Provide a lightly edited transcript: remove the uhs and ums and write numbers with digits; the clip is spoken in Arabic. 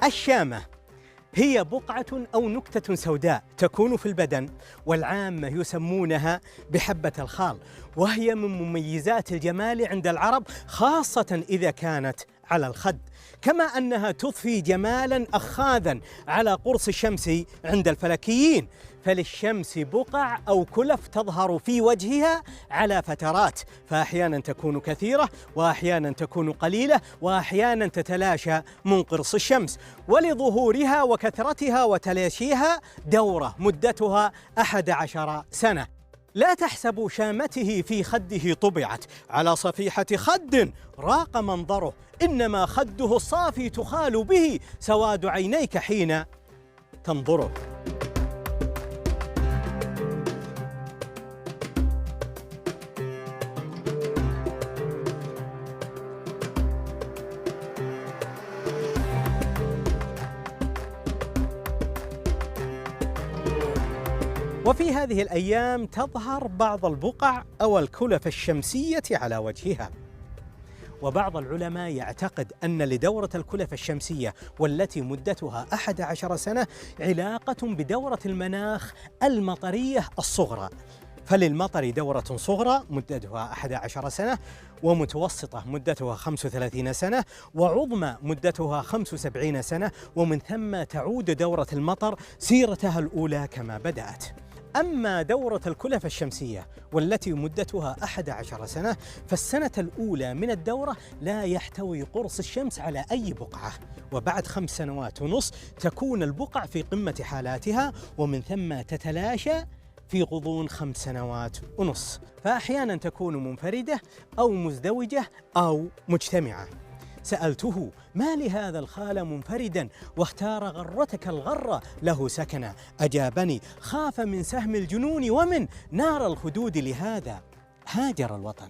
الشامة هي بقعة أو نكتة سوداء تكون في البدن، والعامة يسمونها بحبة الخال، وهي من مميزات الجمال عند العرب خاصة إذا كانت على الخد، كما أنها تضفي جمالاً أخاذاً على قرص الشمس عند الفلكيين. فللشمس بقع أو كلف تظهر في وجهها على فترات، فأحياناً تكون كثيرة وأحياناً تكون قليلة وأحياناً تتلاشى من قرص الشمس. ولظهورها وكثرتها وتلاشيها دورة مدتها 11 سنة. لا تحسبوا شامته في خده طبعت على صفيحة خد راق منظره، إنما خده الصافي تخال به سواد عينيك حين تنظره. وفي هذه الأيام تظهر بعض البقع أو الكلف الشمسية على وجهها، وبعض العلماء يعتقد أن لدورة الكلف الشمسية والتي مدتها 11 سنة علاقة بدورة المناخ المطرية الصغرى، فللمطر دورة صغرى مدتها 11 سنة، ومتوسطة مدتها 35 سنة، وعظمى مدتها 75 سنة، ومن ثم تعود دورة المطر سيرتها الأولى كما بدأت. أما دورة الكلف الشمسية والتي مدتها 11 سنة فالسنة الأولى من الدورة لا يحتوي قرص الشمس على أي بقعة، وبعد 5 سنوات ونص تكون البقع في قمة حالاتها، ومن ثم تتلاشى في غضون 5 سنوات ونص، فأحيانا تكون منفردة أو مزدوجة أو مجتمعة. سألته: ما لهذا الخال منفردا واختار غرتك الغرة له سكنا؟ أجابني: خاف من سهم الجنون ومن نار الخدود، لهذا هاجر الوطن.